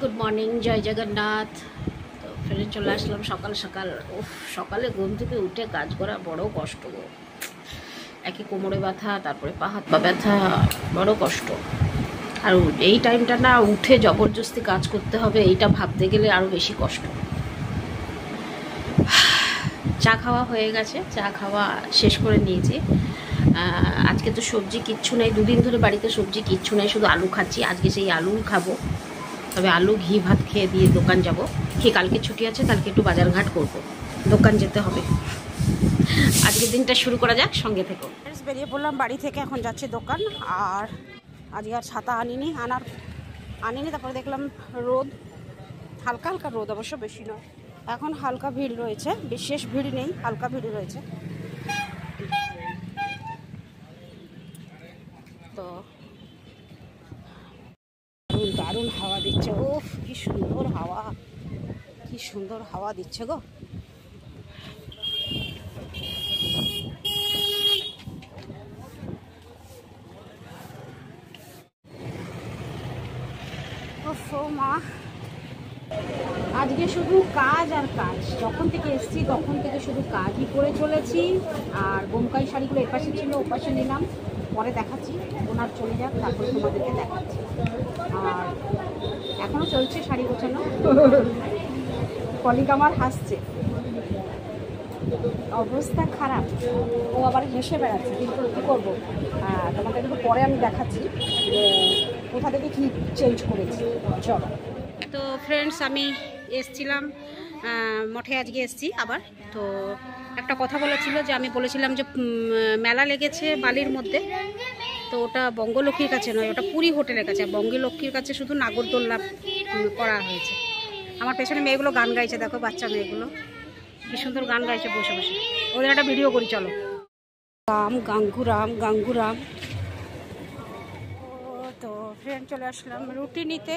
Good morning, জয় জগন্নাথ। তো ফিরে চলে আসলাম সকাল সকাল। সকালে ঘুম থেকে উঠে কাজ করা বড় কষ্ট গো। একে কোমরে ব্যথা, তারপরে পা হাত পা ব্যথা, বড় কষ্ট। আর এই টাইমটা না উঠে জবরদস্তি কাজ করতে হবে, এইটা ভাবতে গেলে আরও বেশি কষ্ট। চা খাওয়া হয়ে গেছে, চা খাওয়া শেষ করে নিয়েছি। আজকে তো সবজি কিচ্ছু নেই, দুদিন ধরে বাড়িতে সবজি কিচ্ছু নেই, শুধু আলু খাচ্ছি। আজকে সেই আলু খাবো, তবে আলু ঘি ভাত খেয়ে দিয়ে দোকান যাব। কি কালকে ছুটি আছে, কালকে একটু বাজারঘাট করব, দোকান যেতে হবে। আজকের দিনটা শুরু করা যাক, সঙ্গে থেকো। বেরিয়ে পড়লাম বাড়ি থেকে, এখন যাচ্ছি দোকান। আর আজকে আর ছাতা আনিনি। তারপরে দেখলাম রোদ, হালকা হালকা রোদ, অবশ্য বেশি নয়। এখন হালকা ভিড় রয়েছে, বিশেষ ভিড় নেই, হালকা ভিড় রয়েছে। তো দারুণ হাওয়া দিচ্ছে। ওফ, কি সুন্দর হাওয়া, কি সুন্দর হাওয়া দিচ্ছে গো। ও মা, আজকে শুধু কাজ আর কাজ। যখন থেকে এসছি তখন থেকে শুধু কাজই করে চলেছি। আর বোমকাই শাড়িগুলো এপাশে ছিল, ওপাশে নিলাম, পরে দেখাচ্ছি। ওনার চলে যাক, তারপরে তোমাদেরকে দেখাচ্ছি। আর এখনও চলছে শাড়ি গোছানো। কলিগ আমার হাসছে, অবস্থা খারাপ। ও আবার হেসে বেড়াচ্ছে, কিন্তু কী করবো, তোমাদের কিন্তু পরে আমি দেখাচ্ছি যে কোথা থেকে কী চেঞ্জ করেছি। চলো। তো ফ্রেন্ডস, আমি এসছিলাম মঠে, আজকে এসছি আবার। তো একটা কথা বলেছিল, যে আমি বলেছিলাম যে মেলা লেগেছে বালির মধ্যে। তো ওটা বঙ্গলক্ষ্মীর কাছে নয়, ওটা পুরী হোটেলের কাছে। বঙ্গলক্ষ্মীর কাছে শুধু নাগরদোল্লা করা হয়েছে। আমার পেছনে মেয়েগুলো গান গাইছে, দেখো বাচ্চা মেয়েগুলো কি সুন্দর গান গাইছে বসে বসে। ওদের একটা ভিডিও করি, চলো। রাম গাঙ্গুরাম গাঙ্গুরাম। তো ফ্রেন্ড, চলে আসলাম রুটি নিতে।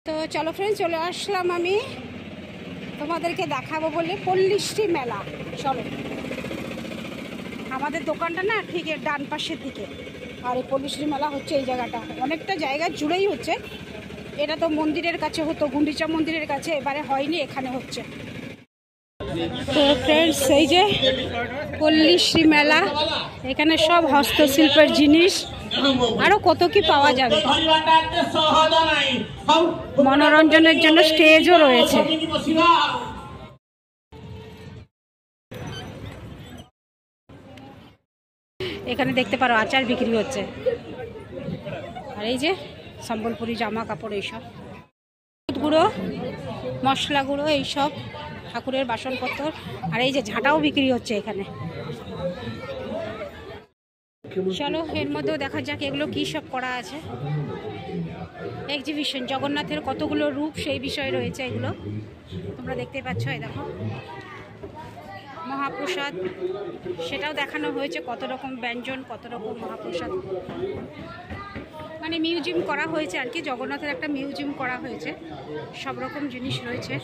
তো চলো ফ্রেন্ড, চলে আসলাম আমি তোমাদেরকে দেখাবো বলে পল্লীশ্রী মেলা। চলো, আমাদের দোকানটা না ঠিক এর ডান পাশের দিকে। আর এই পল্লীশ্রী মেলা হচ্ছে এই জায়গাটা, অনেকটা জায়গা জুড়েই হচ্ছে। এটা তো মন্দিরের কাছে হতো, গুন্ডিচা মন্দিরের কাছে, এবারে হয়নি, এখানে হচ্ছে। তো ফ্রেন্ডস, এই যে পল্লীশ্রী মেলা, এখানে সব হস্তশিল্পের জিনিস, আরো কত কি পাওয়া যাবে। মনোরঞ্জনের জন্য স্টেজও রয়েছে। এখানে দেখতে পারো আচার বিক্রি হচ্ছে। আর এই যে সম্বলপুরি জামা কাপড়, এইসব গুঁড়ো, মশলা গুঁড়ো, এইসব ঠাকুরের বাসনপত্র। আর এই যে ঝাঁটাও বিক্রি হচ্ছে এখানে। চলো, এর মধ্যেও দেখা যাক এগুলো কী সব করা আছে। এক্সিবিশন, জগন্নাথের কতগুলো রূপ, সেই বিষয়ে রয়েছে এগুলো, তোমরা দেখতে পাচ্ছ। এই দেখো মহাপ্রসাদ, সেটাও দেখানো হয়েছে, কত রকম ব্যঞ্জন, কত রকম মহাপ্রসাদ। মানে মিউজিয়াম করা হয়েছে আর কি, জগন্নাথের একটা মিউজিয়াম করা হয়েছে। সব রকম জিনিস রয়েছে,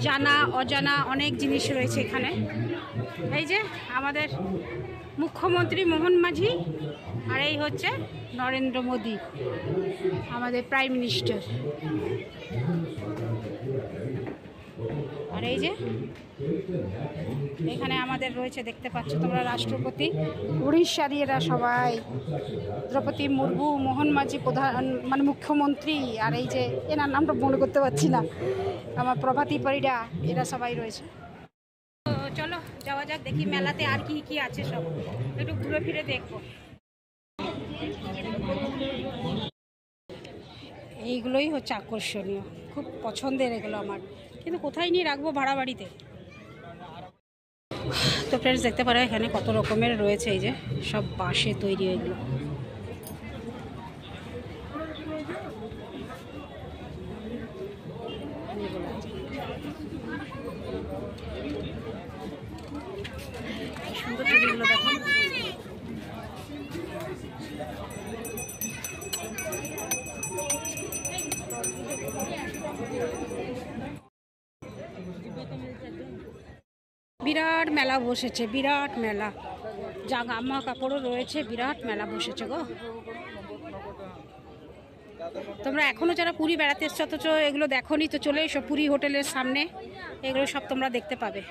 জানা অজানা অনেক জিনিস রয়েছে এখানে। এই যে আমাদের মুখ্যমন্ত্রী মোহন মাঝি, আর এই হচ্ছে নরেন্দ্র মোদী, আমাদের প্রাইম মিনিস্টার। আর এই যে এখানে আমাদের রয়েছে, দেখতে পাচ্ছ তোমরা, রাষ্ট্রপতি, উড়িষ্যার এরা সবাই, দ্রৌপদী মুর্মু, মোহন মাঝি প্রধান, মানে মুখ্যমন্ত্রী। আর এই যে এনার নামটা মনে করতে পারছি না, আমার প্রভাতী পরিডা, এরা সবাই রয়েছে। তো চলো যাওয়া যাক, দেখি মেলাতে আর কি কি আছে, সব একটু ঘুরে ফিরে দেখবো। এইগুলোই হচ্ছে আকর্ষণীয়, খুব পছন্দের এগুলো আমার, কিন্তু কোথায় নিয়ে রাখবো, ভাড়া বাড়িতে। তো ফ্রেন্ডস, দেখতে পারো এখানে কত রকমের রয়েছে, এই যে সব বাঁশে তৈরি এগুলো। সুন্দর ছবিগুলো দেখো। বিরাট বিরাট মেলা বসেছে, বিরাট মেলা। জামা কাপড়ও রয়েছে, বিরাট মেলা বসেছে গো। তোমরা এখনো যারা পুরী বেড়াতে এসছো অথচ এগুলো দেখোনি, তো চলে এসো পুরী হোটেলের সামনে, এগুলো সব তোমরা দেখতে পাবে।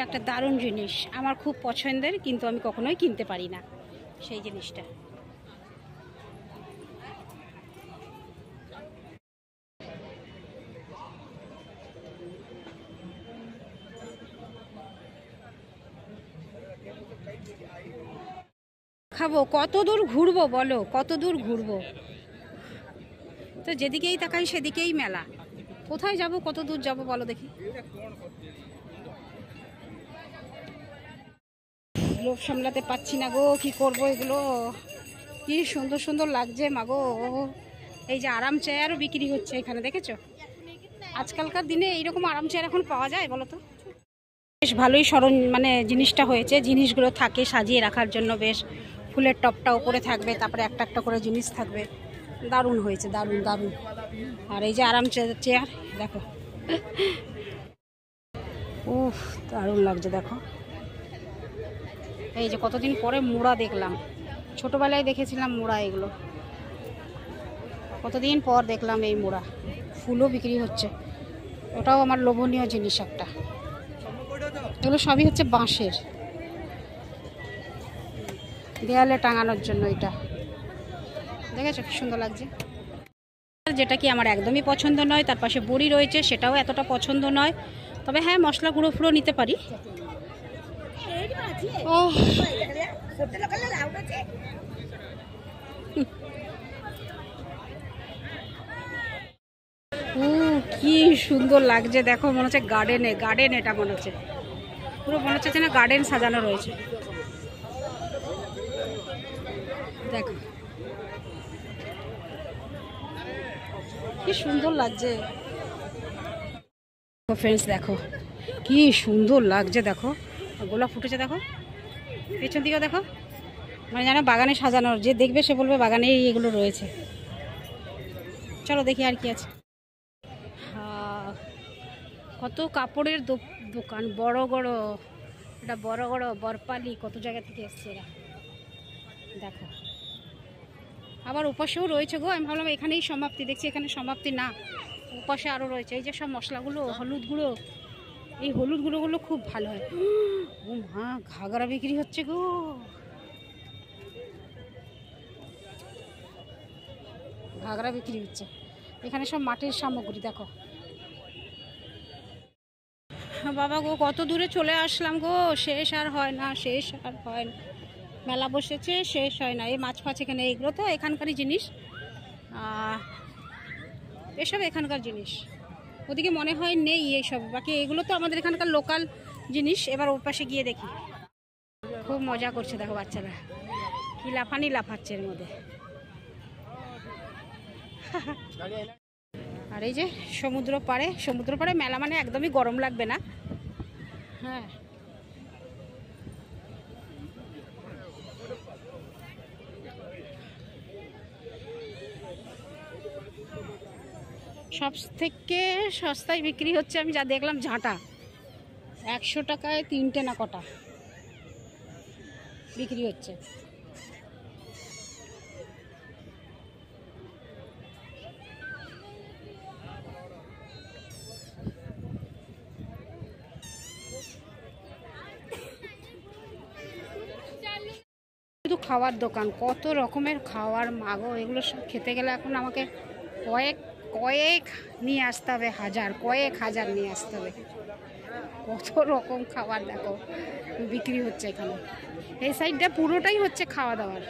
একটা দারুণ জিনিস, আমার খুব পছন্দের, কিন্তু আমি কখনোই কিনতে পারি না সেই জিনিসটা। খাবো, কত দূর ঘুরবো বলো, কত দূর ঘুরবো? তো যেদিকেই তাকাই সেদিকেই মেলা, কোথায় যাব, কত দূর যাব বলো দেখি। লোভ সামলাতে পাচ্ছি না গো, কি করব এগুলো, কি সুন্দর সুন্দর লাগছে মাগো। এই যে আরাম চেয়ারও বিক্রি হচ্ছে এখানে, দেখেছো? আজকালকার দিনে এইরকম আরাম চেয়ার এখন পাওয়া যায় বলো তো? বেশ ভালোই মানে জিনিসটা হয়েছে, জিনিসগুলো থাকে সাজিয়ে রাখার জন্য, বেশ ফুলের টপটা উপরে থাকবে, তারপরে একটা একটা করে জিনিস থাকবে, দারুণ হয়েছে, দারুণ দারুণ। আর এই যে আরাম চেয়ার দেখো, উফ দারুণ লাগছে দেখো। এই যে কতদিন পরে মোড়া দেখলাম, ছোটবেলায় দেখেছিলাম মোড়া, এগুলো কতদিন পর দেখলাম এই মোড়া। ফুলও বিক্রি হচ্ছে, ওটাও আমার লোভনীয় জিনিস একটা। এগুলো সবই হচ্ছে বাঁশের, দেয়ালে টাঙানোর জন্য। এটা দেখেছো কি সুন্দর লাগছে। যেটা কি আমার একদমই পছন্দ নয়, তার পাশে বড়ি রয়েছে, সেটাও এতটা পছন্দ নয়। তবে হ্যাঁ, মশলা গুঁড়ো ফুড়ো নিতে পারি। কি সুন্দর লাগছে দেখো, মনে হচ্ছে গার্ডেন, এটা মনে হচ্ছে পুরো, মনে হচ্ছে না গার্ডেন সাজানো রয়েছে। দেখো কি সুন্দর লাগছে ফ্রেন্ডস, দেখো কি সুন্দর লাগছে, দেখো গোলাপ ফুটেছে, দেখো পেছন দিকেও দেখো, মানে জানো বাগানে সাজানোর, যে দেখবে সে বলবে বাগানেই এগুলো রয়েছে। চলো দেখি আর কি আছে। কত কাপড়ের দোকান, বড় বড়, এটা বড় বড় বরপালি, কত জায়গা থেকে এসছে এরা দেখো। আবার উপাসেও রয়েছে গো, আমি ভাবলাম এখানেই সমাপ্তি, দেখছি এখানে সমাপ্তি না, উপাসে আরও রয়েছে। এই যে সব মশলাগুলো, হলুদ গুঁড়ো, এই হলুদ গুঁড়োগুলো খুব ভালো হয়। ও মা, ঘাগরা বিক্রি হচ্ছে গো, ঘাগরা বিক্রি হচ্ছে এখানে, সব মাটির সামগ্রী দেখো। বাবা গো, কত দূরে চলে আসলাম গো, শেষ আর হয় না, শেষ আর হয় না। মেলা বসেছে, শেষ হয় না। এই মাছ ফাছ এখানে, এগুলো তো এখানকারই জিনিস, এসব এখানকার জিনিস। ওদিকে মনে হয় নেই এইসব, বাকি এগুলো তো আমাদের এখানকার লোকাল জিনিস। এবার ওর পাশে গিয়ে দেখি, খুব মজা করছে দেখো বাচ্চারা, কি লাফানি লাফাচ্ছে এর মধ্যে। আর এই যে সমুদ্র পাড়ে মেলা, মানে একদমই গরম লাগবে না। হ্যাঁ, সব থেকে সস্তায় বিক্রি হচ্ছে, আমি যা দেখলাম, ঝাঁটা 100 টাকায় 3টে না কটা বিক্রি হচ্ছে। শুধু খাওয়ার দোকান, কত রকমের খাওয়ার মাগো, এগুলো সব খেতে গেলে এখন আমাকে কয়েক নিয়ে আসতে হবে, কয়েক হাজার নিয়ে আসতে হবে। কত রকম খাবার দেখো বিক্রি হচ্ছে এখানে। এই সাইডটা পুরোটাই হচ্ছে খাওয়া দাওয়ার,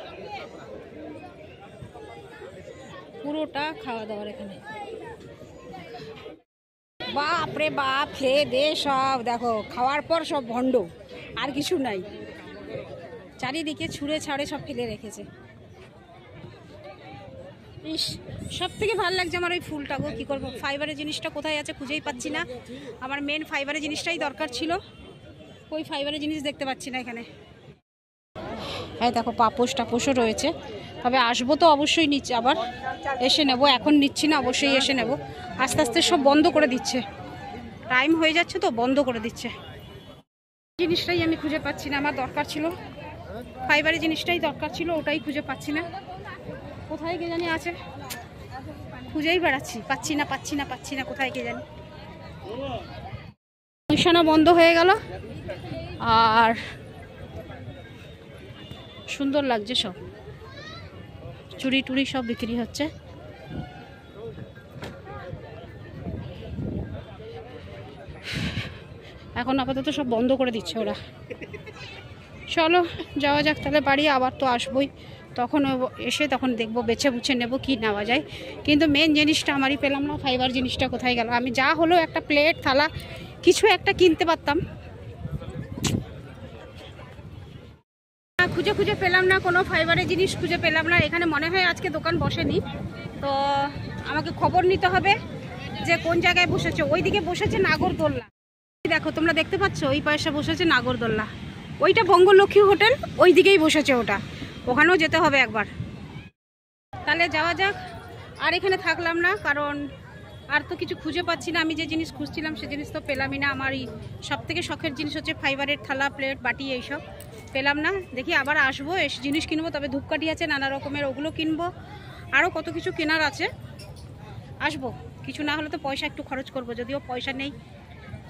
পুরোটা খাওয়া দাওয়ার এখানে। বাপরে বাপ, খেয়ে দে সব, দেখো খাওয়ার পর সব ভণ্ড, আর কিছু নাই। চারিদিকে ছুঁড়ে ছাড়ে সব ফেলে রেখেছে। ইস, সব থেকে ভালো লাগছে আমার ওই ফুলটা গো। কী করবো, ফাইবারের জিনিসটা কোথায় আছে খুঁজেই পাচ্ছি না। আমার মেন ফাইবারের জিনিসটাই দরকার ছিল, ওই ফাইবারের জিনিস দেখতে পাচ্ছি না এখানে। হ্যাঁ দেখো, পাপোশ টাপোশও রয়েছে, তবে আসবো তো অবশ্যই নিচ্ছে, আবার এসে নেব। এখন নিচ্ছি না, অবশ্যই এসে নেব। আস্তে আস্তে সব বন্ধ করে দিচ্ছে, টাইম হয়ে যাচ্ছে তো বন্ধ করে দিচ্ছে। জিনিসটাই আমি খুঁজে পাচ্ছি না, আমার দরকার ছিল ফাইবারের জিনিসটাই দরকার ছিল, ওটাই খুঁজে পাচ্ছি না। কোথায় কে জানি আছে, খুঁজেই বেড়াচ্ছি, পাচ্ছি না কোথায় কে জানি। মিশানো বন্ধ হয়ে গেল, আর সুন্দর লাগছে সব, চুড়ি টুড়ি সব বিক্রি হচ্ছে। এখন আপাতত সব বন্ধ করে দিচ্ছে ওরা। চলো যাওয়া যাক তাহলে বাড়ি, আবার তো আসবোই, তখন এসে তখন দেখবো, বেছে বুছে নেবো কি নেওয়া যায়। কিন্তু মেন জিনিসটা আমারই পেলাম না, ফাইবার জিনিসটা কোথায় গেল। আমি যা হলো একটা প্লেট থালা কিছু একটা কিনতে পারতাম, খুঁজে খুঁজে পেলাম না, কোনো ফাইবারের জিনিস খুঁজে পেলাম না। এখানে মনে হয় আজকে দোকান বসেনি, তো আমাকে খবর নিতে হবে যে কোন জায়গায় বসেছে। ওইদিকে বসেছে নাগরদোল্লা, দেখো তোমরা দেখতে পাচ্ছ, ওই পাশে বসেছে নাগরদোল্লা, ওইটা বঙ্গলক্ষ্মী হোটেল, ওই দিকেই বসেছে ওটা, ওখানেও যেতে হবে একবার। তাহলে যাওয়া যাক, আর এখানে থাকলাম না, কারণ আর তো কিছু খুঁজে পাচ্ছি না। আমি যে জিনিস খুঁজছিলাম সে জিনিস তো পেলামই না। আমার এই সব থেকে শখের জিনিস হচ্ছে ফাইবারের থালা, প্লেট, বাটি, এইসব পেলাম না। দেখি আবার আসবো, এসে জিনিস কিনবো, তবে ধূপকাঠি আছে নানা রকমের, ওগুলো কিনবো, আরও কত কিছু কেনার আছে। আসবো, কিছু না হলে তো পয়সা একটু খরচ করব, যদিও পয়সা নেই,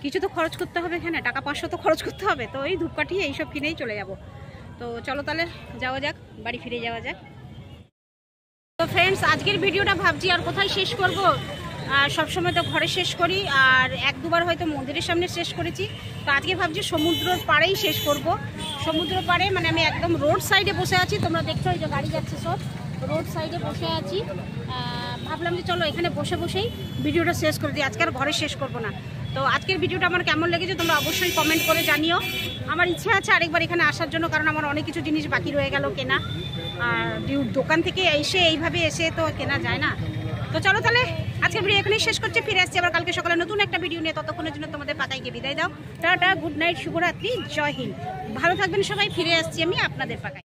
কিছু তো খরচ করতে হবে এখানে, টাকা 500 তো খরচ করতে হবে। তো এই ধূপকাঠি এইসব কিনেই চলে যাব। তো চলো তাহলে যাওয়া যাক, বাড়ি ফিরে যাওয়া যাক। তো ফ্রেন্ডস, আজকের ভিডিওটা ভাবছি আর কোথায় শেষ করব। সবসময় তো ঘরে শেষ করি, আর 1-2বার হয়তো মন্দিরের সামনে শেষ করেছি। তো আজকে ভাবছি সমুদ্রের পাড়েই শেষ করব। সমুদ্র পাড়ে মানে আমি একদম রোড সাইডে বসে আছি, তোমরা দেখছো এই যে গাড়ি যাচ্ছে, সব রোড সাইডে বসে আছি। ভাবলাম যে চলো এখানে বসে বসেই ভিডিওটা শেষ করে দিই, আজকে আর ঘরে শেষ করব না। তো আজকের ভিডিওটা আমার কেমন লেগেছে তোমরা অবশ্যই কমেন্ট করে জানিও। আমার ইচ্ছা আছে আরেকবার এখানে আসার জন্য, কারণ আমার অনেক কিছু জিনিস বাকি রয়ে গেল কেনা, আর দোকান থেকে এসে এইভাবে এসে তো কেনা যায় না। তো চলো তাহলে আজকের ভিডিও এখানেই শেষ করছি, ফিরে আসছি আবার কালকে সকালে নতুন একটা ভিডিও নিয়ে। ততক্ষণের জন্য তোমাদের পাতাইকে বিদায় দাও, টাটা, গুড নাইট, শুভরাত্রি, জয় হিন্দ, ভালো থাকবেন সবাই। ফিরে আসছি আমি আপনাদের পাতায়।